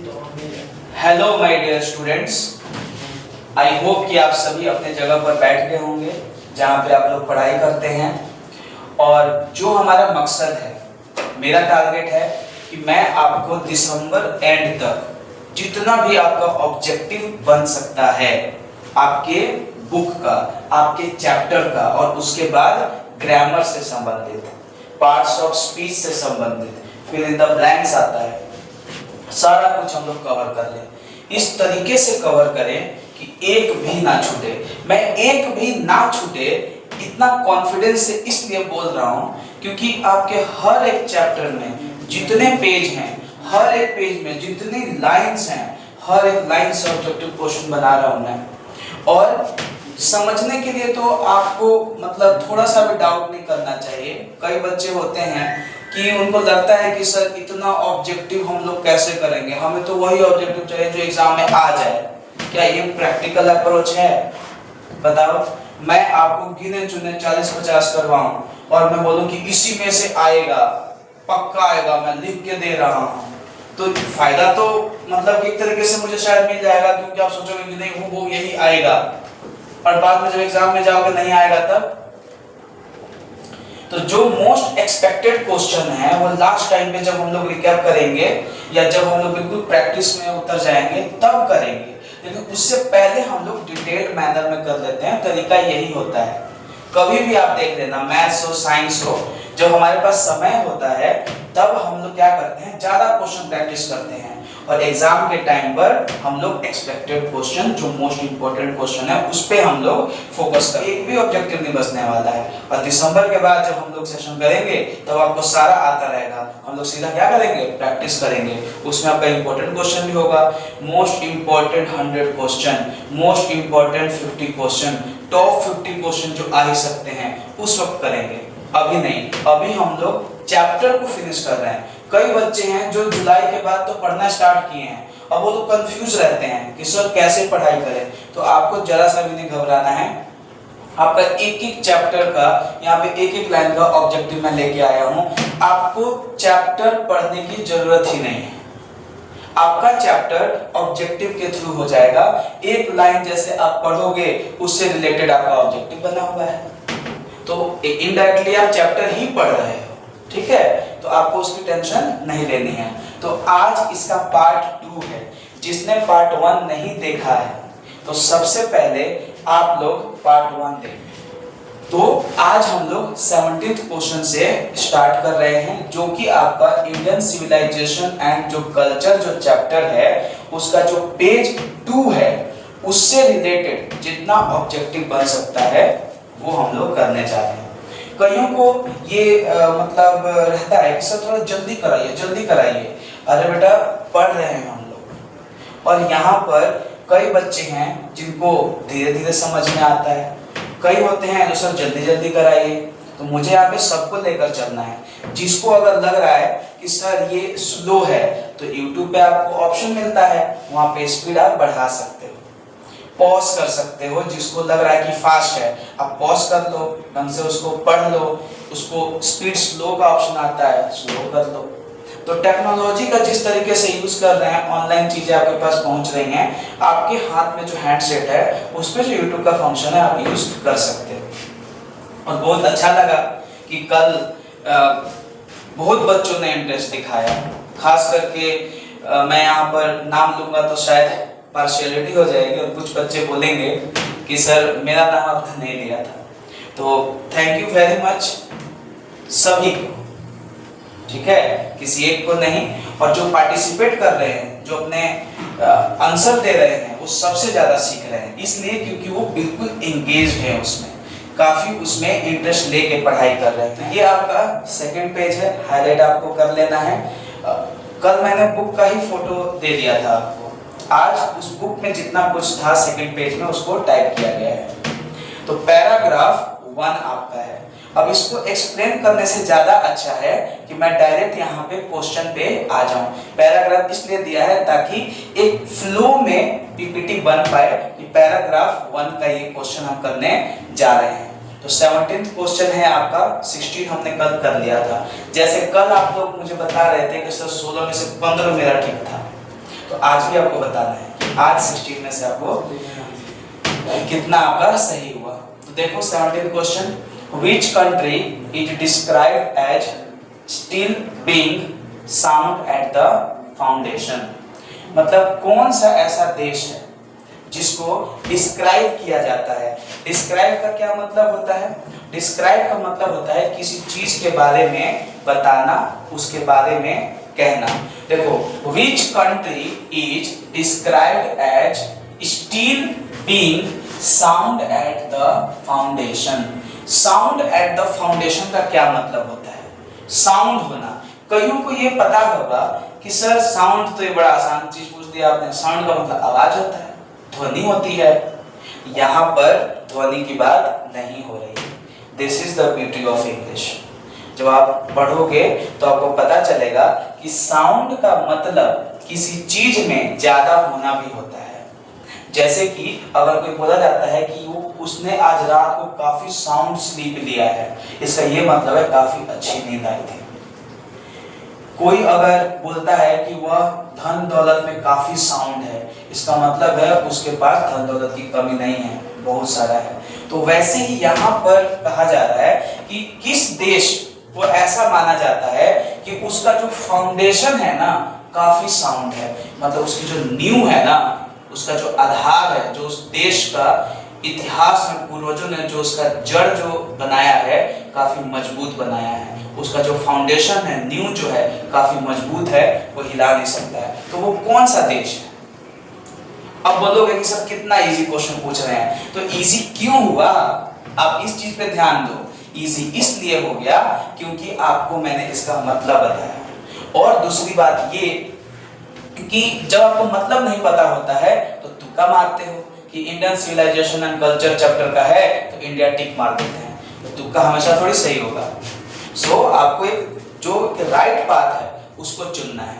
Hello my dear students, I hope कि आप सभी अपने जगह पर बैठ गए होंगे जहाँ पे आप लोग पढ़ाई करते हैं। और जो हमारा मकसद है, मेरा टारगेट है कि मैं आपको दिसंबर एंड तक जितना भी आपका ऑब्जेक्टिव बन सकता है आपके बुक का, आपके चैप्टर का, और उसके बाद ग्रामर से संबंधित, पार्ट्स ऑफ स्पीच से संबंधित, फिर इन द ब्लैंक्स आता है, सारा कुछ हम लोग कवर कर लें। इस तरीके से कवर करें कि एक भी ना छूटे। मैं एक भी ना छूटे इतना कॉन्फिडेंस से इसलिए बोल रहा हूं क्योंकि आपके हर एक चैप्टर में जितने पेज हैं, हर एक पेज में जितनी लाइंस हैं, हर एक लाइन से ऑब्जेक्टिव क्वेश्चन बना रहा हूं मैं। और समझने के लिए तो आपको मतलब थोड़ा सा भी डाउट नहीं करना चाहिए। कई बच्चे होते हैं कि उनको लगता है कि सर इतना ऑब्जेक्टिव हम लोग कैसे करेंगे, हमें तो वही ऑब्जेक्टिव चाहिए जो एग्जाम में आ जाए। क्या ये प्रैक्टिकल अप्रोच है? बताओ। मैं आपको गिने चुने 40-50 करवाऊं और मैं बोलूं कि इसी में से आएगा, पक्का आएगा, मैं लिख के दे रहा हूं, तो फायदा तो मतलब एक तरीके से मुझे शायद मिल जाएगा, क्योंकि आप सोचोगे कि नहीं वो यही आएगा, और बाद में जब एग्जाम में जाओगे नहीं आएगा तब। तो जो मोस्ट एक्सपेक्टेड क्वेश्चन है वो लास्ट टाइम पे जब हम लोग रिकैप करेंगे या जब हम लोग बिल्कुल प्रैक्टिस में उतर जाएंगे तब करेंगे, लेकिन उससे पहले हम लोग डिटेल्ड मैनर में कर लेते हैं। तरीका यही होता है। कभी भी आप देख लेना, मैथ्स हो, साइंस हो, जब हमारे पास समय होता है तब हम लोग क्या करते हैं, ज्यादा क्वेश्चन प्रैक्टिस करते हैं, और एग्जाम के टाइम पर हम लोग एक्सपेक्टेड क्वेश्चन, जो मोस्ट इंपॉर्टेंट क्वेश्चन है, उस पे हम लोग फोकस करें। एक भी ऑब्जेक्टिव नहीं बचने वाला है। और दिसंबर के बाद जब हम लोग सेशन करेंगे तब आपको सारा आता रहेगा। हम लोग सीधा क्या करेंगे, प्रैक्टिस करेंगे। उसमें आपका इंपॉर्टेंट क्वेश्चन भी होगा, most important 100 question, most important 50 question, top 50 question जो आ ही सकते हैं उस वक्त करेंगे। अभी नहीं, अभी हम लोग चैप्टर को फिनिश कर रहे हैं। कई बच्चे हैं जो जुलाई के बाद तो पढ़ना स्टार्ट किए हैं, अब वो तो कंफ्यूज रहते हैं कि सर कैसे पढ़ाई करें। तो आपको जरा सा भी नहीं घबराना है। आपका एक एक चैप्टर का, यहाँ पे एक एक लाइन का ऑब्जेक्टिव मैं लेके आया हूँ। आपको चैप्टर पढ़ने की जरूरत ही नहीं है, आपका चैप्टर ऑब्जेक्टिव के थ्रू हो जाएगा। एक लाइन जैसे आप पढ़ोगे उससे रिलेटेड आपका ऑब्जेक्टिव बना हुआ है, तो इनडायरेक्टली आप चैप्टर ही पढ़ रहे हो, ठीक है? तो आपको उसकी टेंशन नहीं लेनी है। तो आज इसका पार्ट 2 है। जिसने पार्ट 1 नहीं देखा है तो सबसे पहले आप लोग पार्ट 1 देखें। तो आज हम लोग 17th क्वेश्चन से स्टार्ट कर रहे हैं, जो कि आपका इंडियन सिविलाइजेशन एंड जो कल्चर जो चैप्टर है उसका जो पेज 2 है उससे रिलेटेड जितना ऑब्जेक्टिव बन सकता है वो हम लोग करने जा रहे हैं। कईयों को ये मतलब रहता है कि सर थोड़ा जल्दी कराइए, जल्दी कराइए। अरे बेटा पढ़ रहे हैं हम लोग, और यहाँ पर कई बच्चे हैं जिनको धीरे धीरे समझ में आता है, कई होते हैं जो सर जल्दी जल्दी कराइए। तो मुझे यहाँ पे सबको लेकर चलना है। जिसको अगर लग रहा है कि सर ये स्लो है तो YouTube पे आपको ऑप्शन मिलता है, वहाँ पे स्पीड आप बढ़ा सकते हो, पॉज कर सकते हो। जिसको लग रहा है कि फास्ट है आप पॉज कर लो, ढंग से उसको पढ़ लो, उसको स्पीड स्लो का ऑप्शन आता है, स्लो कर लो। तो टेक्नोलॉजी का जिस तरीके से यूज कर रहे हैं, ऑनलाइन चीजें आपके पास पहुंच रही हैं, आपके हाथ में जो हैंडसेट है उस पर जो यूट्यूब का फंक्शन है आप यूज कर सकते हो। और बहुत अच्छा लगा कि कल बहुत बच्चों ने इंटरेस्ट दिखाया, खास करके मैं यहाँ पर नाम लूंगा तो शायद पार्शियलिटी हो जाएगी और कुछ बच्चे बोलेंगे कि सर मेरा नाम आपने नहीं लिया था। तो थैंक यू वेरी मच सभी को, ठीक है, किसी एक को नहीं। और जो पार्टिसिपेट कर रहे हैं, जो अपने आंसर दे रहे हैं, वो सबसे ज्यादा सीख रहे हैं, इसलिए क्योंकि वो बिल्कुल एंगेज्ड है उसमें, काफी उसमें इंटरेस्ट लेके पढ़ाई कर रहे हैं। ये आपका सेकंड पेज है, हाईलाइट आपको कर लेना है। कल मैंने बुक का ही फोटो दे दिया था आपको, आज उस बुक में जितना कुछ था सेकंड पेज में उसको टाइप किया गया है। तो पैराग्राफ 1 आपका है। अब इसको एक्सप्लेन करने से ज्यादा अच्छा है कि मैं डायरेक्ट यहाँ पे क्वेश्चन पे आ जाऊं। पैराग्राफ इसलिए दिया है ताकि एक फ्लो में पीपीटी बन पाए कि पैराग्राफ 1 का ये क्वेश्चन हम करने जा रहे हैं। तो 17th क्वेश्चन है आपका, 16 हमने कल कर लिया था। जैसे कल आप लोग मुझे बता रहे थे कि सर 16 में से 15 मेरा ठीक था, तो आज भी आपको बताना है कि आज 16 में से आपको कितना आपका सही हुआ। तो देखो 17th question, which country is described as still being sound at the foundation? मतलब कौन सा ऐसा देश है जिसको डिस्क्राइब किया जाता है। डिस्क्राइब का क्या मतलब होता है? डिस्क्राइब का मतलब होता है किसी चीज के बारे में बताना, उसके बारे में कहना। देखो, which country is described as still being sound at the foundation? Sound at the foundation का क्या मतलब होता है? साउंड होना। कईयों को ये पता होगा कि सर साउंड तो ये बड़ा आसान चीज पूछ दिया आपने, साउंड का मतलब आवाज होता है, ध्वनि होती है। यहाँ पर ध्वनि की बात नहीं हो रही। This is the beauty of English. जब आप पढ़ोगे तो आपको पता चलेगा कि साउंड का मतलब किसी चीज में ज्यादा होना भी होता है। जैसे कि अगर कोई बोला जाता है कि वो उसने आज रात को काफी साउंड स्लीप लिया है, इसका ये मतलब है काफी अच्छी नींद आई थी। कोई अगर बोलता है कि वह धन दौलत में काफी साउंड है, इसका मतलब है उसके पास धन दौलत की कमी नहीं है, बहुत सारा है। तो वैसे ही यहाँ पर कहा जा रहा है कि किस देश को ऐसा माना जाता है कि उसका जो फाउंडेशन है ना काफी साउंड है, मतलब उसकी जो नींव है ना, उसका जो आधार है, जो उस देश का इतिहास में पूर्वजों ने जो उसका जड़ जो बनाया है काफी मजबूत बनाया है, उसका जो फाउंडेशन है, नींव जो है काफी मजबूत है, वो हिला नहीं सकता है। तो वो कौन सा देश है? अब बोलोगे कि सर कितना इजी क्वेश्चन पूछ रहे हैं, तो इजी क्यों हुआ? आप इस चीज पे ध्यान दो। इजी इसलिए हो गया क्योंकि आपको मैंने इसका मतलब बताया। और दूसरी बात ये कि जब आपको मतलब नहीं पता होता है तो तुक्का मारते हो कि Indian civilisation and culture chapter का है तो इंडिया टिक मार देते हैं, तो तुक्का हमेशा थोड़ी सही होगा। सो आपको एक जो राइट पाथ है उसको चुनना है।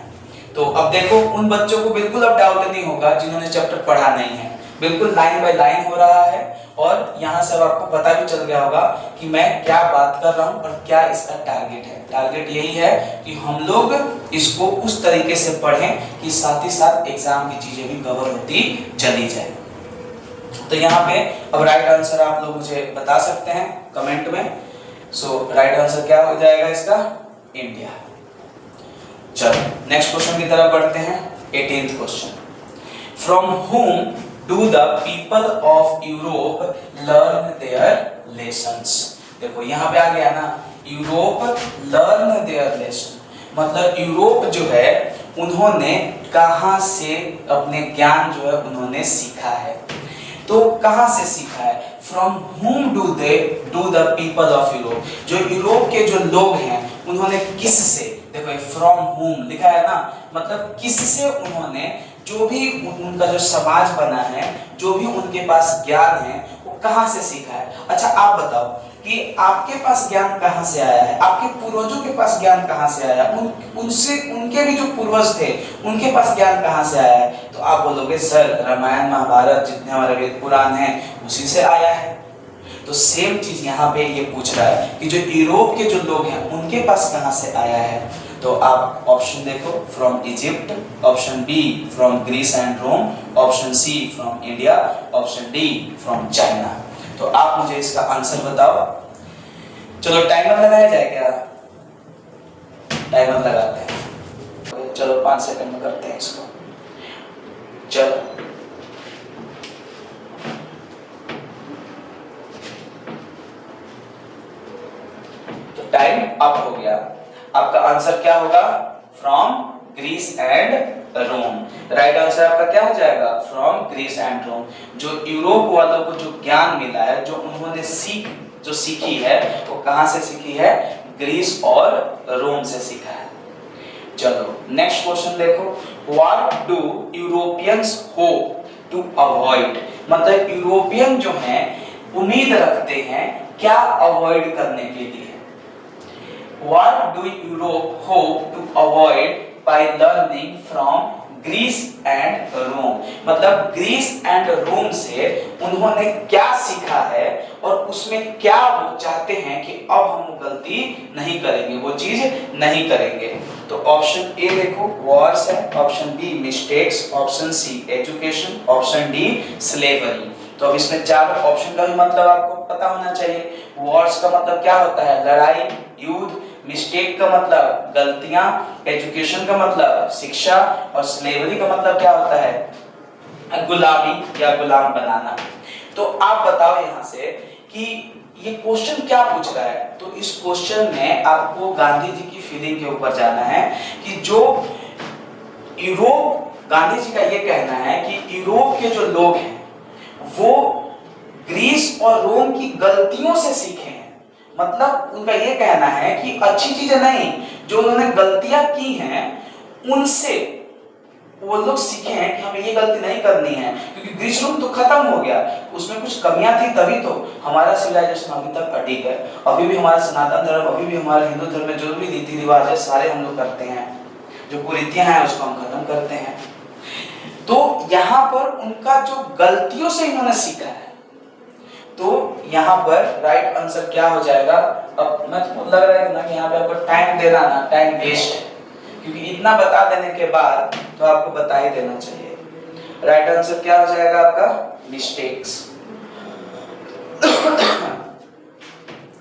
तो अब देखो, उन बच्चों को बिल्कुल अब डाउट नहीं होगा जिन्होंने चैप्टर पढ़ा नहीं है, बिल्कुल लाइन बाय लाइन हो रहा है। और यहाँ से आपको पता भी चल गया होगा कि मैं क्या बात कर रहा हूँ और क्या इसका टारगेट है। टारगेट यही है कि हम लोग इसको उस तरीके से पढ़ें कि साथ ही साथ एग्जाम की चीजें भी कवर होती चली जाए। तो यहाँ पे अब राइट आंसर आप लोग मुझे बता सकते हैं कमेंट में। सो राइट आंसर क्या हो जाएगा इसका? इंडिया। चलो नेक्स्ट क्वेश्चन की तरफ बढ़ते हैं। 18th question, from whom do the people of Europe learn their lessons? देखो यहाँ पे आ गया ना, यूरोप learn their lesson, मतलब यूरोप जो है उन्होंने कहाँ से अपने ज्ञान जो है उन्होंने सीखा है। तो कहाँ से सीखा है? From whom do the people of Europe, जो यूरोप के जो लोग हैं उन्होंने किस से, देखो from whom लिखा है ना, मतलब किससे उन्होंने, जो भी उनका जो समाज बना है, जो भी उनके पास ज्ञान है वो कहाँ से सीखा है। अच्छा आप बताओ कि आपके पास ज्ञान कहाँ से आया है, आपके पूर्वजों के पास ज्ञान कहाँ से आया, उनसे उनके भी जो पूर्वज थे उनके पास ज्ञान कहाँ से आया है। तो आप बोलोगे सर रामायण महाभारत जितने हमारे वेद पुराण हैं उसी से आया है। तो सेम चीज यहाँ पे ये पूछ रहा है कि जो यूरोप के जो लोग हैं उनके पास कहाँ से आया है। तो आप ऑप्शन देखो, from Egypt, option B from Greece and Rome, option C from India, option D from China. तो आप मुझे इसका आंसर बताओ। चलो टाइमर लगाया जाए क्या? टाइमर लगाते हैं, चलो 5 सेकंड में करते हैं इसको। चलो टाइम अप हो गया। आपका आंसर क्या होगा? From Greece and Rome. Right answer आपका क्या हो जाएगा? From Greece and Rome. जो यूरोप वालों को जो ज्ञान मिला है, जो उन्होंने सीखी है, वो कहां से सीखी है? ग्रीस और रोम से सीखा है। चलो नेक्स्ट क्वेश्चन देखो, what do Europeans hope to avoid, मतलब यूरोपियन जो हैं उम्मीद रखते हैं क्या अवॉइड करने के लिए। What do Europe hope to avoid by learning from Greece and Rome, मतलब ग्रीस एंड रोम से उन्होंने क्या सीखा है और उसमें क्या वो चाहते हैं कि अब हम वो गलती नहीं करेंगे, वो चीज नहीं करेंगे। तो ऑप्शन ए देखो वॉर्स है, option B mistakes, option C education, option D slavery. तो अब इसमें चार ऑप्शन का भी मतलब आपको पता होना चाहिए। वॉर्स का मतलब क्या होता है, लड़ाई, युद्ध, मिस्टेक का मतलब गलतियां, एजुकेशन का मतलब शिक्षा और स्लेवरी का मतलब क्या होता है, गुलामी या गुलाम बनाना। तो आप बताओ यहाँ से कि ये क्वेश्चन क्या पूछ रहा है। तो इस क्वेश्चन में आपको गांधी जी की फीलिंग के ऊपर जाना है कि जो यूरोप, गांधी जी का ये कहना है कि यूरोप के जो लोग हैं वो ग्रीस और रोम की गलतियों से सीखे हैं। मतलब उनका ये कहना है कि अच्छी चीजें नहीं, जो उन्होंने गलतियां की हैं उनसे वो लोग सीखे हैं कि हमें ये गलती नहीं करनी है, क्योंकि ग्रीस रोम तो खत्म हो गया, उसमें कुछ कमियां थी तभी तो हमारा सिविलाइजेशन अभी तक अटक है। अभी भी हमारा सनातन धर्म, अभी भी हमारे हिंदू धर्म में जो भी रीति रिवाज है सारे हम लोग करते हैं, जो कुरीतियां हैं उसको हम खत्म करते हैं। तो यहाँ पर उनका जो गलतियों से इन्होंने सीखा है, तो यहाँ पर राइट आंसर क्या हो जाएगा। अब मैं लग रहा है ना कि यहाँ पे आपको टाइम देना ना टाइम वेस्ट है, क्योंकि इतना बता देने के बाद तो आपको बता ही देना चाहिए। राइट आंसर क्या हो जाएगा आपका, मिस्टेक्स।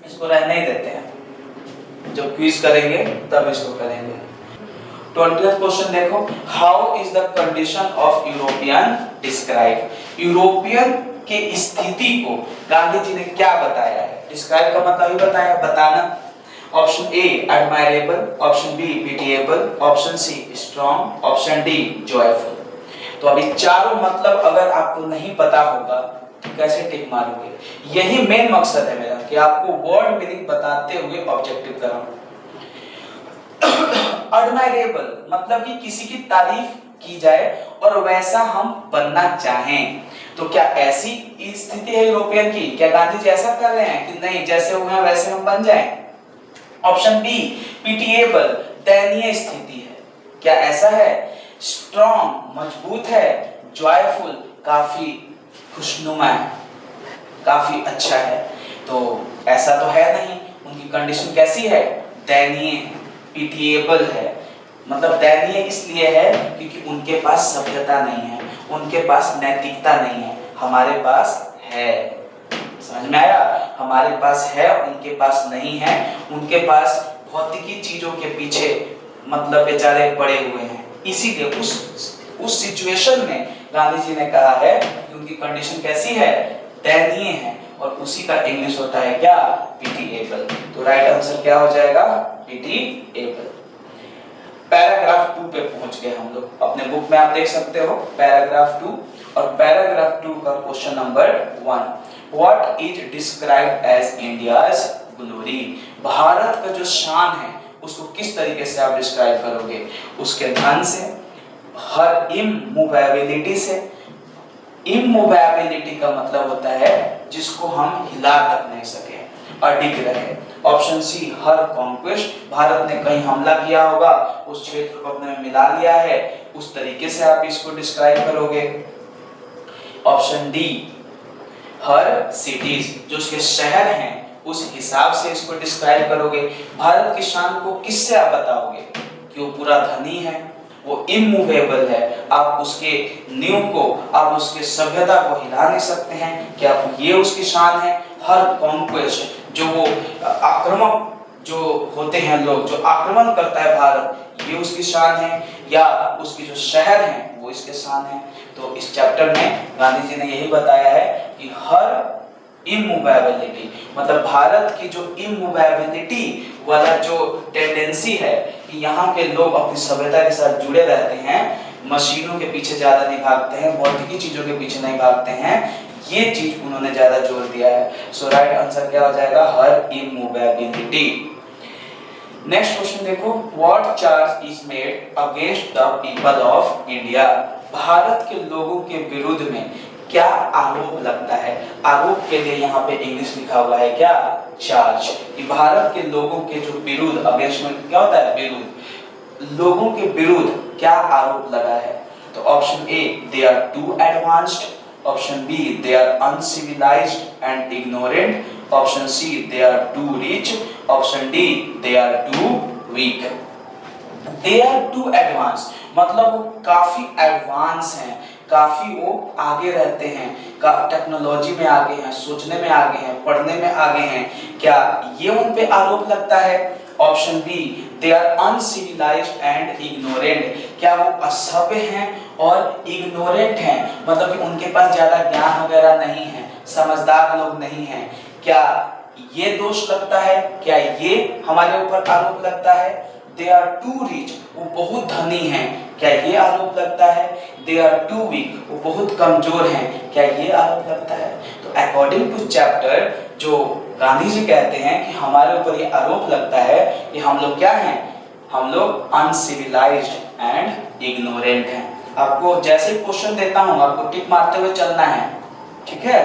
इसको रहने ही देते हैं, जब क्विज करेंगे तब इसको करेंगे। 20th क्वेश्चन देखो, how is the condition of European describe. European के स्थिति को गांधी जी ने क्या बताया है। डिस्क्राइब का मतलब ही बताया, बताना। Option A admirable, option B pitiable, option C strong, option D joyful. तो अभी चारों मतलब अगर आपको नहीं पता होगा तो कैसे टिक मारोगे। यही मेन मकसद है मेरा कि आपको वर्ड मीनिंग बताते हुए ऑब्जेक्टिव कराऊं। एडमायरेबल मतलब कि किसी की तारीफ की जाए और वैसा हम बनना चाहें। तो क्या ऐसी स्थिति है यूरोपियन की, क्या गांधी जी ऐसा कर रहे हैं कि नहीं जैसे हुए हैं वैसे हम बन जाएं। ऑप्शन बी पिटिएबल दयनीय स्थिति है, क्या ऐसा है। स्ट्रॉन्ग मजबूत है, जॉयफुल काफी खुशनुमा है, काफी अच्छा है। तो ऐसा तो है नहीं, उनकी कंडीशन कैसी है, दयनीय है, पिटिएबल है। मतलब दयनीय इसलिए है क्योंकि उनके पास सभ्यता नहीं है, उनके पास नैतिकता नहीं है, हमारे पास है। समझ में आया, हमारे पास है उनके पास नहीं है। उनके पास भौतिकी चीजों के पीछे मतलब बेचारे पड़े हुए हैं, इसीलिए उस सिचुएशन में गांधी जी ने कहा है कि उनकी कंडीशन कैसी है, दयनीय है, और उसी का इंग्लिश होता है क्या, पिटिएबल। तो राइट आंसर क्या हो जाएगा, पिटिएबल। पैराग्राफ 2 पे पहुंच गए हम लोग, अपने बुक में आप देख सकते हो पैराग्राफ 2, और पैराग्राफ 2 का question number 1, what is described as India's glory. भारत का जो शान है उसको किस तरीके से आप डिस्क्राइब करोगे, उसके धन से, हर इमूवेबिलिटी से। इमूवेबिलिटी का मतलब होता है जिसको हम हिला तक नहीं सके, अडिग रहे। ऑप्शन सी हर कॉन्क्वेस्ट, भारत ने कहीं हमला किया होगा उस क्षेत्र को अपने में मिला लिया है, उस तरीके से आप इसको डिस्क्राइब करोगे। ऑप्शन डी हर सिटीज, जो उसके शहर हैं उस हिसाब से इसको डिस्क्राइब करोगे। भारत की शान को किससे आप बताओगे कि वो पूरा धनी है, वो इमूवेबल है, आप उसके नींव को, आप उसके सभ्यता को हिला नहीं सकते हैं, क्या ये उसकी शान है। हर कॉन्क्वेस्ट, जो वो आक्रमक जो होते हैं लोग, जो आक्रमण करता है भारत, ये उसकी शान है, या उसके जो शहर हैं वो इसके शान है। तो इस चैप्टर में गांधी जी ने यही बताया है कि हर इमूवेबिलिटी, मतलब भारत की जो इमूवेबिलिटी वाला जो टेंडेंसी है कि यहाँ के लोग अपनी सभ्यता के साथ जुड़े रहते हैं, मशीनों के पीछे ज्यादा नहीं भागते हैं, भौतिकी चीजों के पीछे नहीं भागते हैं, ये चीज उन्होंने ज्यादा जोर दिया है। सो राइट आंसर क्या हो जाएगा, हर इमूवेबिलिटी। नेक्स्ट क्वेश्चन देखो, what charge is made against the people of India. Bharat के लोगों के विरुद्ध में क्या आरोप लगता है। आरोप के लिए यहाँ पे इंग्लिश लिखा हुआ है क्या, चार्ज। कि भारत के लोगों के जो विरुद्ध, अगेंस्ट में क्या होता है, विरुद्ध, लोगों के विरुद्ध क्या आरोप लगा है। तो option A they are too advanced, option B they are uncivilised and ignorant, option C they are too rich, option D they are too weak. They are too advance मतलब वो काफी एडवांस हैं, काफी वो आगे रहते हैं, टेक्नोलॉजी में आगे हैं, सोचने में आगे हैं, पढ़ने में आगे हैं। क्या ये उन पे आरोप लगता है? Option B they are uncivilised and ignorant, क्या वो असभ्य हैं और इग्नोरेंट हैं, मतलब कि उनके पास ज्यादा ज्ञान वगैरह नहीं है, समझदार लोग नहीं हैं। क्या ये दोष लगता है? क्या ये हमारे ऊपर आरोप लगता है? दे आर टू रिच, वो बहुत धनी हैं, क्या ये आरोप लगता है? दे आर टू वीक, वो बहुत कमजोर हैं, क्या ये आरोप लगता है? तो अकॉर्डिंग टू चैप्टर जो गांधी जी कहते हैं कि हमारे ऊपर ये आरोप लगता है कि हम लोग क्या हैं? हम लोग अनसिविलाइज्ड एंड इग्नोरेंट हैं। आपको जैसे क्वेश्चन देता हूं आपको टिक मारते हुए चलना है, ठीक है?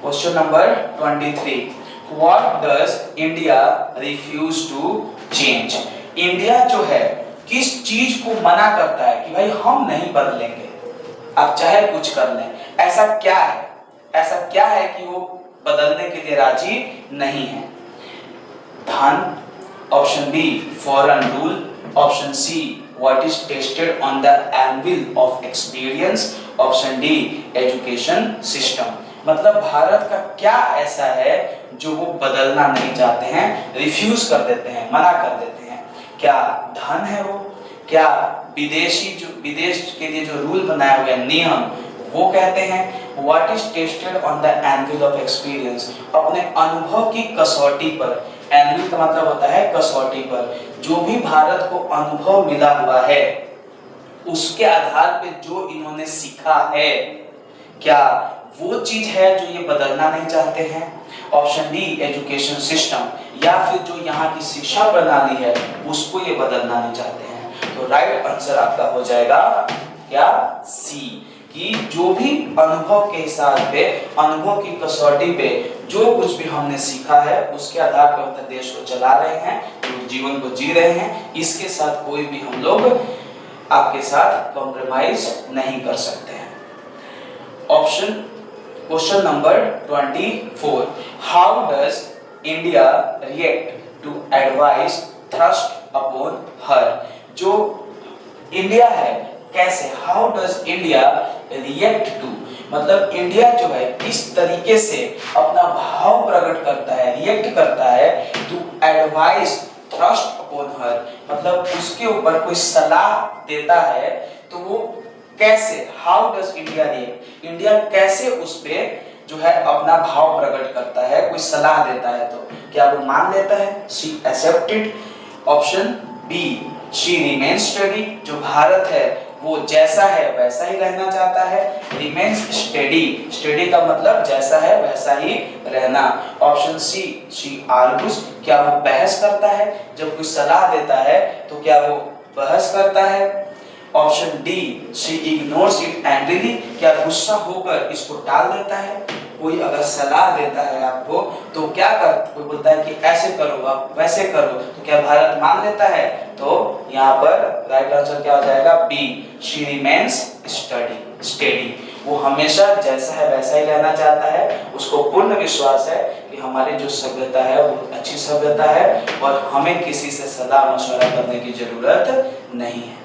Question number 23, What does India refuse to change? India जो है किस चीज को मना करता है कि भाई हम नहीं बदलेंगे, आप चाहे कुछ कर लें, ऐसा क्या है? ऐसा क्या है कि वो बदलने के लिए राजी नहीं है? धन, option B foreign rule, option C what is tested on the anvil of experience, option D education system. मतलब भारत का क्या ऐसा है जो वो बदलना नहीं चाहते हैं, रिफ्यूज कर देते हैं, मना कर देते हैं? क्या धन है वो? क्या विदेश के लिए जो रूल बनाया हुआ है, नियम, वो कहते हैं? What is tested on the anvil of experience, अपने अनुभव की कसौटी पर, एनविल का मतलब होता है कसौटी पर, जो भी भारत को अनुभव मिला हुआ है उसके आधार पे जो इन्होंने सीखा है, क्या वो चीज है जो ये बदलना नहीं चाहते हैं? ऑप्शन डी एजुकेशन सिस्टम, या फिर जो यहाँ की शिक्षा प्रणाली है उसको ये बदलना नहीं चाहते हैं। तो राइट आंसर आपका हो जाएगा क्या? सी, कि जो भी अनुभव के हिसाब पे, अनुभव की कसौटी पे जो कुछ भी हमने सीखा है उसके आधार पर अपने देश को चला रहे हैं, तो जीवन को जी रहे हैं, इसके साथ कोई भी हम लोग आपके साथ कॉम्प्रोमाइज नहीं कर सकते हैं। Option question number 24, how does India react to advice thrust upon her? जो इंडिया है कैसे, how does India react to, मतलब इंडिया जो है किस तरीके से अपना भाव प्रकट करता है, रिएक्ट करता है to advice thrust upon her, मतलब उसके ऊपर कोई सलाह देता है तो वो कैसे, how does India react, India कैसे उस पे जो है अपना भाव प्रकट करता है, कोई सलाह देता है तो क्या वो मान लेता है? She accepted, option B she remains study, जो भारत है वो जैसा है वैसा ही रहना चाहता है, रिमेन्स स्टडी, स्टडी का मतलब जैसा है वैसा ही रहना, ऑप्शन सी शी आर्ग्यूज, क्या वो बहस करता है, जब कोई सलाह देता है तो क्या वो बहस करता है, option D she ignores it angrily, क्या गुस्सा होकर इसको टाल देता है, कोई अगर सलाह देता है आपको तो क्या कर, कोई बोलता है कि ऐसे करो आप वैसे करो, तो क्या भारत मान लेता है? तो यहाँ पर राइट आंसर क्या हो जाएगा? बी शी रिमेन्स स्टडी, वो हमेशा जैसा है वैसा ही रहना चाहता है, उसको पूर्ण विश्वास है कि हमारी जो सभ्यता है वो अच्छी सभ्यता है और हमें किसी से सलाह मशवरा करने की जरूरत नहीं है।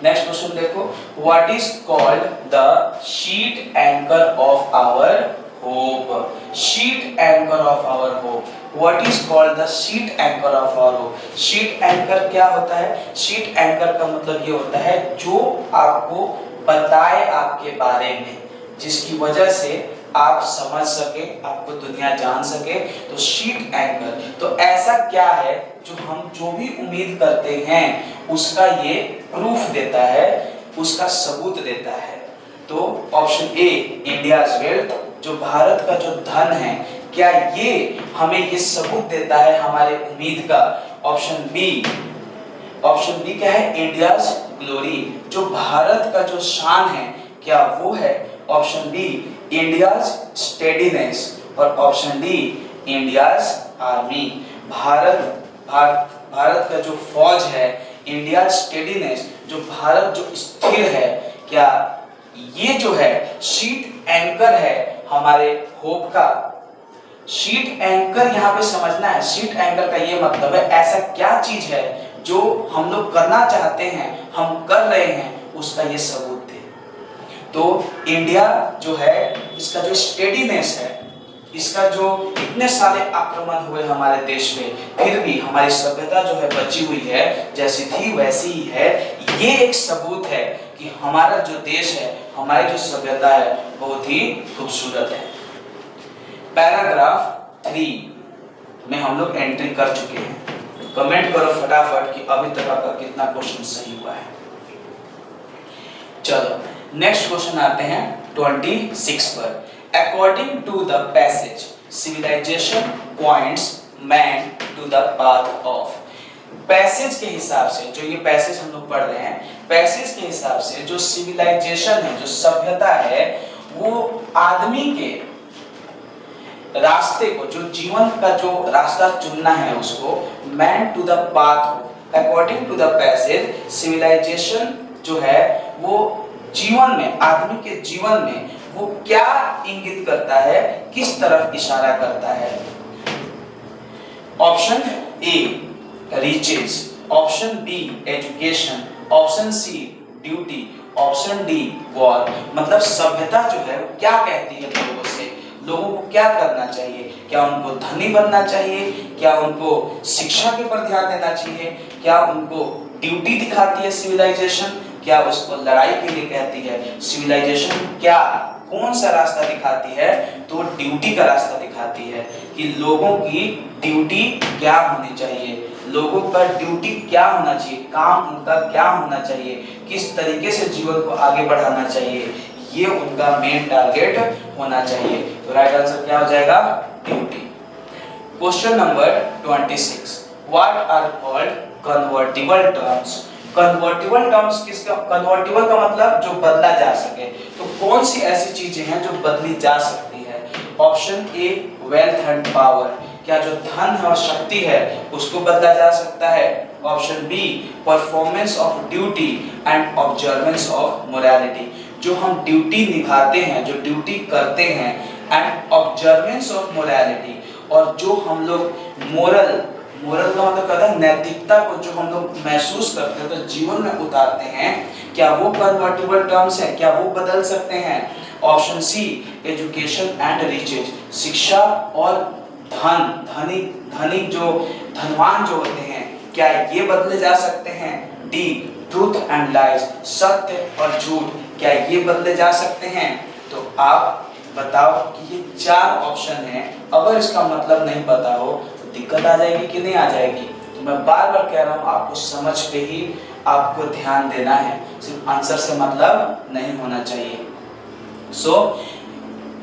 नेक्स्ट क्वेश्चन देखो, what is called the sheet anchor of our hope? Sheet anchor of our hope, what is called the sheet anchor of our hope? Sheet anchor क्या होता है? शीट एंकर का मतलब ये होता है जो आपको बताए आपके बारे में, जिसकी वजह से आप समझ सके, आपको दुनिया जान सके, तो शीट एंकर। तो ऐसा क्या है जो हम जो भी उम्मीद करते हैं उसका ये प्रूफ देता है, उसका सबूत देता है। तो ऑप्शन ए इंडियाज वेल्थ, जो भारत का जो धन है, क्या ये हमें ये सबूत देता है हमारे उम्मीद का? ऑप्शन बी क्या है? इंडियाज ग्लोरी, जो भारत का जो शान है क्या वो है? ऑप्शन बी इंडियाज स्टेडीनेस, और option D India's army, Bharat का जो फौज है इंडिया स्टेडीनेस, जो भारत जो स्थिर है, क्या ये जो है शीट एंकर है हमारे होप का। शीट एंकर यहाँ पे समझना है, शीट एंकर का ये मतलब है ऐसा क्या चीज है जो हम लोग करना चाहते हैं, हम कर रहे हैं, उसका ये सबूत दे। तो इंडिया जो है इसका जो स्टेडीनेस है, इसका जो इतने सारे आक्रमण हुए हमारे देश में, फिर भी हमारी सभ्यता जो है बची हुई है, जैसी थी वैसी ही है। ये एक सबूत है कि हमारा जो देश है, हमारी जो सभ्यता है बहुत ही खूबसूरत है। पैराग्राफ 3 में हम लोग एंट्री कर चुके हैं। कमेंट करो फटाफट कि अभी तक आपका कितना क्वेश्चन सही हुआ है। चलो नेक्स्ट क्वेश्चन आते हैं 26 पर। According to the passage, civilization points man to the path of। Passage के हिसाब से, जो ये पैसेज हम लोग पढ़ रहे हैं, पैसेज के हिसाब से जो सिविलाइजेशन है, जो सभ्यता है, वो आदमी के रास्ते को, जो जीवन का जो रास्ता चुनना है उसको man to the path. According to the passage civilisation जो है वो जीवन में, आदमी के जीवन में वो क्या इंगित करता है, किस तरफ इशारा करता है। Option A riches, option B education, option C duty, option D war. मतलब सभ्यता जो है वो क्या कहती है लोगों से, लोगों को क्या करना चाहिए, क्या उनको धनी बनना चाहिए, क्या उनको शिक्षा के पर ध्यान देना चाहिए, क्या उनको ड्यूटी दिखाती है सिविलाइजेशन, क्या उसको लड़ाई के लिए कहती है सिविलाइजेशन, क्या कौन सा रास्ता दिखाती है, तो ड्यूटी का रास्ता दिखाती है कि लोगों की ड्यूटी क्या होनी चाहिए, लोगों का ड्यूटी क्या होना चाहिए, काम उनका क्या होना चाहिए, किस तरीके से जीवन को आगे बढ़ाना चाहिए, ये उनका मेन टारगेट होना चाहिए। तो राइट आंसर क्या हो जाएगा, duty. Question number 26, what are called convertible terms. Convertible terms किसका, कन्वर्टिबल का मतलब जो बदला जा सके। तो कौन सी ऐसी चीजें हैं जो बदली जा सकती है। Option A wealth and power, क्या जो धन और शक्ति है उसको बदला जा सकता है। Option B performance of duty and observance of morality, जो हम ड्यूटी निभाते हैं, जो ड्यूटी करते हैं, एंड ऑब्जर्वेंस ऑफ मोरालिटी, और जो हम लोग मोरल का मतलब कहता है नैतिकता को जो हम लोग महसूस करते हैं, तो जीवन में उतारते हैं, क्या वो कन्वर्टिबल टर्म्स है, क्या वो बदल सकते हैं। Option C education and riches, शिक्षा और धनी जो धनवान जो होते हैं, क्या ये बदले जा सकते हैं। डी ट्रूथ एंड लाइज, सत्य और झूठ, क्या ये बदले जा सकते हैं। तो आप बताओ कि ये 4 ऑप्शन हैं, अगर इसका मतलब नहीं पता हो तो दिक्कत आ जाएगी कि नहीं आ जाएगी। तो मैं बार बार कह रहा हूँ आपको समझ के ही आपको ध्यान देना है, सिर्फ आंसर से मतलब नहीं होना चाहिए। So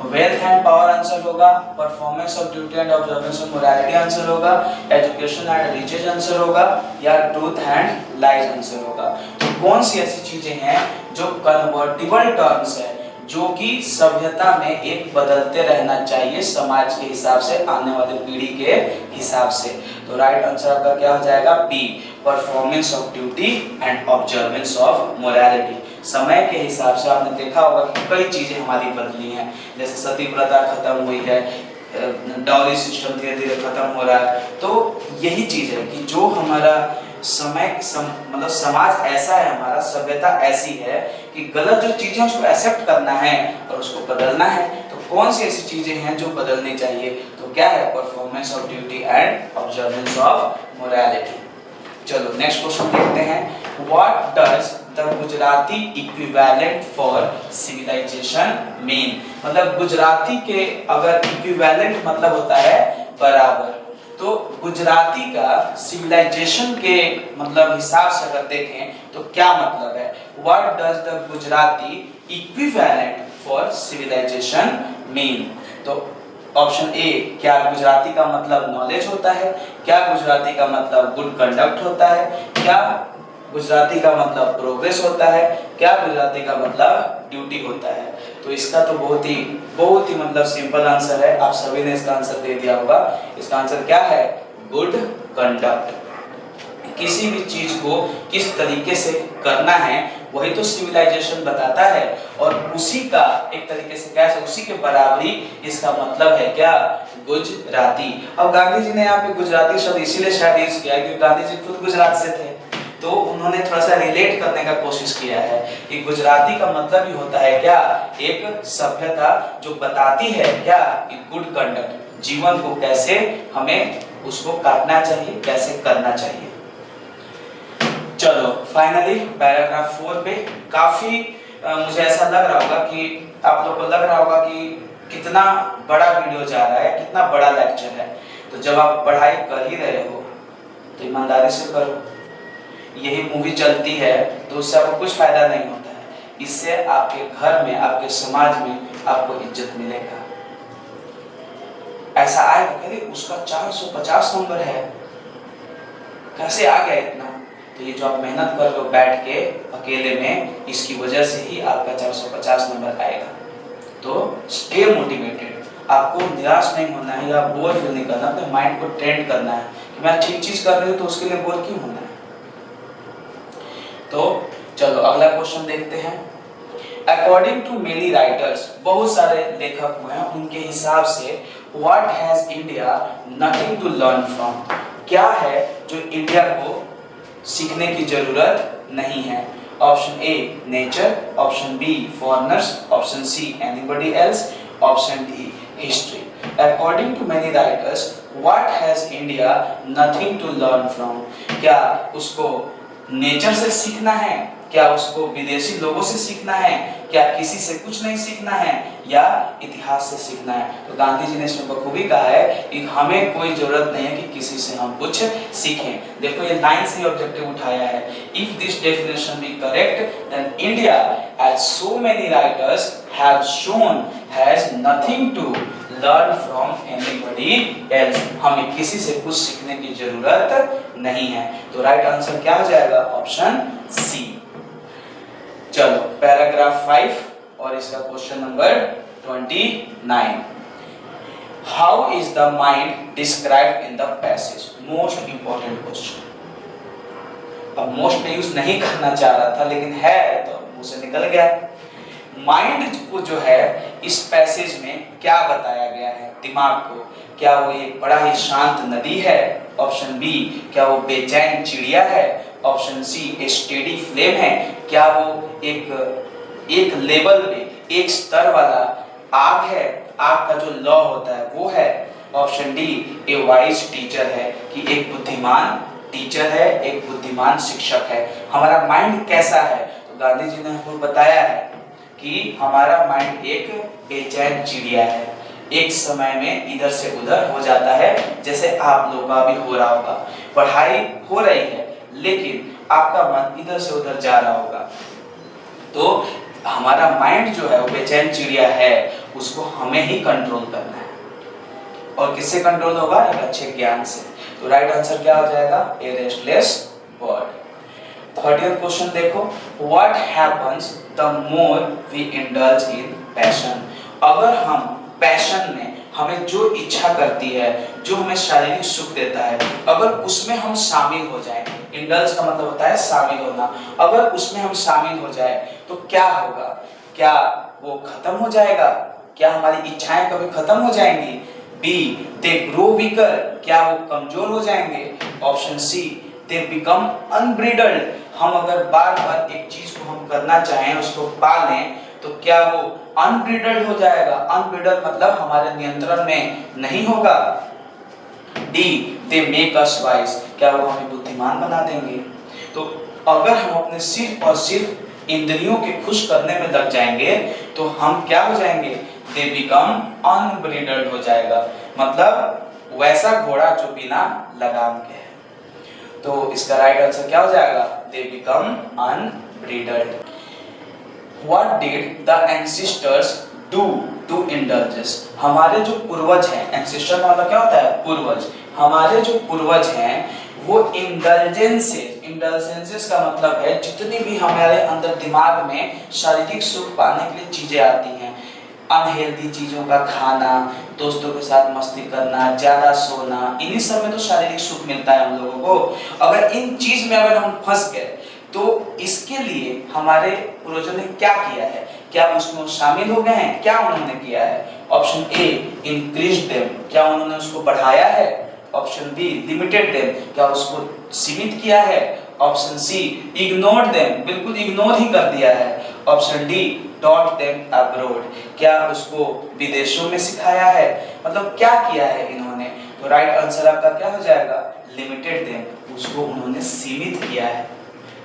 wealth and power answer होगा, performance of duty and observance of morality answer होगा, एजुकेशन एंड रिचेज आंसर होगा, या ट्रूथ एंड लाइज आंसर होगा। तो कौन सी ऐसी चीजें हैं जो कन्वर्टिबल टर्म्स है, जो कि सभ्यता में एक बदलते रहना चाहिए समाज के हिसाब से, आने वाली पीढ़ी के हिसाब से। तो राइट आंसर आपका क्या हो जाएगा, B performance of duty and observance of morality. समय के हिसाब से आपने देखा होगा कि कई चीजें हमारी बदली हैं, जैसे सती प्रथा खत्म हुई है, डाउरी सिस्टम धीरे धीरे खत्म हो रहा है। तो यही चीज है कि जो हमारा मतलब समाज ऐसा है, हमारा सभ्यता ऐसी है कि गलत जो चीजें उसको एक्सेप्ट करना है और उसको बदलना है। तो कौन सी ऐसी चीजें हैं जो बदलनी चाहिए, तो क्या है, performance of duty and observance of morality. चलो नेक्स्ट क्वेश्चन देखते हैं। What does the Gujarati equivalent for civilization mean. मतलब गुजराती के अगर इक्विवेलेंट मतलब होता है बराबर, तो गुजराती का सिविलाइजेशन के मतलब हिसाब से अगर देखें तो क्या मतलब है। What does the Gujarati equivalent for civilization mean. तो ऑप्शन ए, क्या गुजराती का मतलब नॉलेज होता है, क्या गुजराती का मतलब गुड कंडक्ट होता है, क्या गुजराती का मतलब प्रोग्रेस होता है, क्या गुजराती का मतलब ड्यूटी होता है। तो इसका तो बहुत ही मतलब सिंपल आंसर है, आप सभी ने इसका आंसर दे दिया होगा। इसका आंसर क्या है, गुड कंडक्ट। किसी भी चीज को किस तरीके से करना है, वही तो सिविलाइजेशन बताता है। और उसी का एक तरीके से कैसे उसी के बराबरी इसका मतलब है क्या, गुजराती। अब गांधी जी ने यहाँ पे गुजराती शब्द इसीलिए शायद यूज किया क्योंकि गांधी जी खुद गुजरात से थे, तो उन्होंने थोड़ा सा रिलेट करने का कोशिश किया है कि गुजराती का मतलब ही होता है क्या, एक सभ्यता जो बताती है क्या कि गुड कंडक्ट, जीवन को कैसे हमें उसको काटना चाहिए, कैसे करना चाहिए। चलो फाइनली पैराग्राफ 4 पे काफी मुझे ऐसा लग रहा होगा कि आप लोग को लग रहा होगा कि कितना बड़ा वीडियो जा रहा है, कितना बड़ा लेक्चर है। तो जब आप पढ़ाई कर ही रहे हो तो ईमानदारी से करो। यही मूवी चलती है तो उससे आपको कुछ फायदा नहीं होता है, इससे आपके घर में, आपके समाज में आपको इज्जत मिलेगा। ऐसा आएगा कि उसका 450 नंबर है, कैसे आ गया इतना? तो ये जो आप मेहनत कर रहे हो बैठ के अकेले में, इसकी वजह से ही आपका 450 नंबर आएगा। तो स्टे मोटिवेटेड, आपको निराश नहीं होना है या बोर फील नहीं करना, अपने माइंड को ट्रेंड करना है कि मैं ठीक चीज कर रही हूँ तो उसके लिए बोर क्यों होना है। तो चलो अगला क्वेश्चन देखते हैं। अकॉर्डिंग टू मेनी राइटर्स, बहुत सारे लेखक हुए हैं, उनके हिसाब से what has India nothing to learn from, क्या है जो इंडिया को सीखने की जरूरत नहीं है। Option A nature, option B foreigners, option C anybody else, option D history. According to many writers what has India nothing to learn from, क्या उसको नेचर से सीखना है, क्या उसको विदेशी लोगों से सीखना है, क्या किसी से कुछ नहीं सीखना है, या इतिहास से सीखना है। तो गांधी जी ने इसमें बखूबी कहा है कि हमें कोई जरूरत नहीं है कि किसी से हम कुछ सीखें। देखो ये 9 से ऑब्जेक्टिव उठाया है। If this definition be correct then India as so many writers have shown has nothing to learn from anybody else, हमें किसी से कुछ सीखने की जरूरत नहीं है। तो राइट आंसर क्या हो जाएगा, ऑप्शन सी। चलो पैराग्राफ 5 और इसका question number 29। How is the mind described in the passage, most important question. अब मोस्ट में यूज नहीं करना चाह रहा था लेकिन है तो मुंह से निकल गया। माइंड को जो है इस पैसेज में क्या बताया गया है, दिमाग को, क्या वो एक बड़ा ही शांत नदी है, ऑप्शन बी क्या वो बेचैन चिड़िया है, ऑप्शन सी स्टेडी फ्लेम है, क्या वो एक लेवल पे एक स्तर वाला आग है, आग का जो लॉ होता है वो है, option D A wise teacher है कि एक बुद्धिमान टीचर है, एक बुद्धिमान शिक्षक है। हमारा माइंड कैसा है, तो गांधी जी ने हमको बताया है कि हमारा माइंड एक बेचैन चिड़िया है, एक समय में इधर से उधर हो जाता है, जैसे आप लोगों का भी हो रहा होगा। पढ़ाई हो रही है लेकिन आपका मन इधर से उधर जा रहा होगा। तो हमारा माइंड जो है वो बेचैन चिड़िया है, उसको हमें ही कंट्रोल करना है। और किससे कंट्रोल होगा, एक अच्छे ज्ञान से। तो राइट आंसर क्या हो जाएगा, a restless bird. 30th question देखो, what happens the more we indulge in passion, अगर हम पैशन में हमें जो इच्छा करती है, जो हमें शारीरिक सुख देता है, अगर उसमें हम शामिल हो जाएं, इंडल्ज का मतलब होता है शामिल होना, अगर उसमें हम शामिल हो जाए तो क्या होगा, क्या वो खत्म हो जाएगा, क्या हमारी इच्छाएं कभी खत्म हो जाएंगी, बी दे ग्रो वीकर, क्या वो कमजोर हो जाएंगे, ऑप्शन सी दे बिकम अनब्रिडल्ड, हम अगर बार बार एक चीज को हम करना चाहें, उसको पालें, तो क्या वो अनब्रिडल्ड हो जाएगा, अनब्रिडल्ड मतलब हमारे नियंत्रण में नहीं होगा, D they make us wise, क्या वो हमें बुद्धिमान बना देंगे। तो अगर हम अपने सिर्फ और सिर्फ इंद्रियों के खुश करने में लग जाएंगे तो हम क्या हो जाएंगे, दे बिकम अनब्रिडल्ड हो जाएगा, मतलब वैसा घोड़ा जो बिना लगाम के है। तो इसका राइट आंसर क्या हो जाएगा, they become unbridled. What did the ancestors do to indulge? हमारे जो पूर्वज हैं, ancestor का मतलब क्या होता है, पूर्वज, हमारे जो पूर्वज हैं वो इंडल्जेंसेस का मतलब है जितनी भी हमारे अंदर दिमाग में शारीरिक सुख पाने के लिए चीजें आती हैं, अनहेल्दी चीजों का खाना, दोस्तों के साथ मस्ती करना, ज्यादा सोना, इन्हीं सब में तो शारीरिक सुख मिलता है हम लोगों को। अगर इन चीज में अगर हम फंस गए तो इसके लिए हमारे पूर्वजों ने क्या किया है, क्या उसमें शामिल हो गए हैं, क्या उन्होंने किया है? ऑप्शन ए, इंक्रीज देम, क्या उन्होंने उसको बढ़ाया है? ऑप्शन बी, लिमिटेड देम, क्या उसको सीमित किया है? ऑप्शन सी, इग्नोर देम, बिल्कुल इग्नोर ही कर दिया है? Option D, taught them abroad, क्या उसको विदेशों में सिखाया है? मतलब क्या किया है इन्होंने? तो राइट आंसर आपका क्या हो जाएगा? लिमिटेड देम, उसको उन्होंने सीमित किया है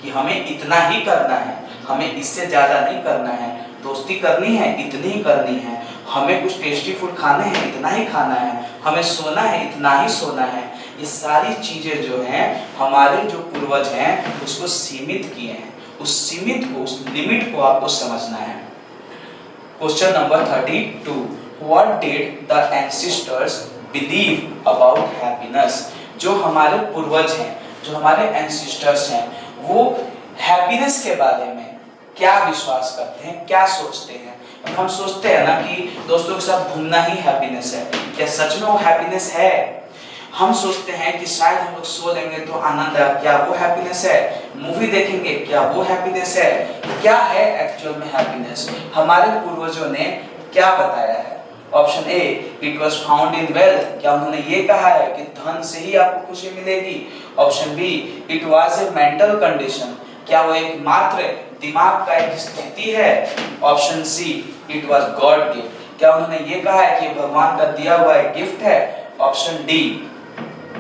कि हमें इतना ही करना है, हमें इससे ज्यादा नहीं करना है, दोस्ती करनी है इतनी ही करनी है, हमें कुछ टेस्टी फूड खाने हैं इतना ही खाना है, हमें सोना है इतना ही सोना है। ये सारी चीजें जो हैं हमारे जो पूर्वज हैं उसको सीमित किए हैं। उस सीमित को, उस लिमिट को आपको समझना है। Question number 32, what did the ancestors believe about happiness? जो हमारे पूर्वज हैं, जो हमारे एंसेस्टर्स हैं, वो हैप्पीनेस के बारे में क्या विश्वास करते हैं, क्या सोचते हैं? हम सोचते हैं ना कि दोस्तों के साथ घूमना ही हैप्पीनेस है, क्या सच में वो हैप्पीनेस है? हम सोचते हैं कि शायद हम लोग सो लेंगे तो आनंद है, क्या वो हैप्पीनेस है? मूवी देखेंगे, क्या वो हैप्पीनेस है? क्या है एक्चुअल में हैप्पीनेस? हमारे पूर्वजों ने क्या बताया है? Option A, it was found in wealth, क्या उन्होंने ये कहा है कि धन से ही आपको खुशी मिलेगी? Option B, it was a mental condition, क्या वो एक मात्र दिमाग का एक स्थिति है? Option C, it was God gift, क्या उन्होंने ये कहा है कि भगवान का दिया हुआ एक गिफ्ट है? Option D,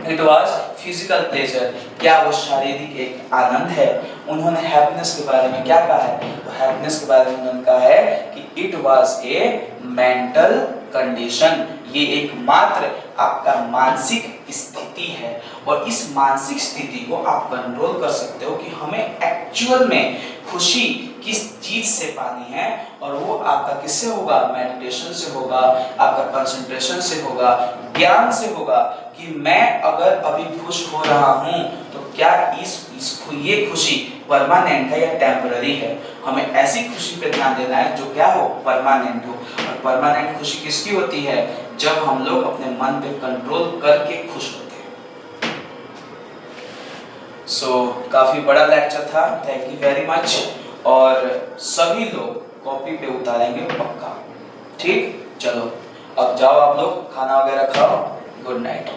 it was physical pleasure, क्या वो शारीरिक एक आनंद है? उन्होंने हैप्पीनेस के बारे में क्या कहा है? तो हैप्पीनेस के बारे में उन्होंने कहा है कि it was a mental condition, ये एक मात्र आपका मानसिक स्थिति है और इस मानसिक स्थिति को आप कंट्रोल कर सकते हो कि हमें एक्चुअल में खुशी किस चीज से पानी है, और वो आपका किससे होगा? मेडिटेशन से होगा, आपका कंसंट्रेशन से होगा, ज्ञान से होगा कि मैं अगर अभी खुश हो रहा हूँ तो क्या ये खुशी परमानेंट है या टेम्पररी है? हमें ऐसी खुशी पे ध्यान देना है जो क्या हो? परमानेंट हो। और परमानेंट खुशी किसकी होती है? जब हम लोग अपने मन पे कंट्रोल करके खुश होते हैं। काफी बड़ा लेक्चर था, थैंक यू वेरी मच। और सभी लोग कॉपी पे उतारेंगे पक्का, ठीक? चलो अब जाओ आप लोग, खाना वगैरह खाओ, गुड नाइट।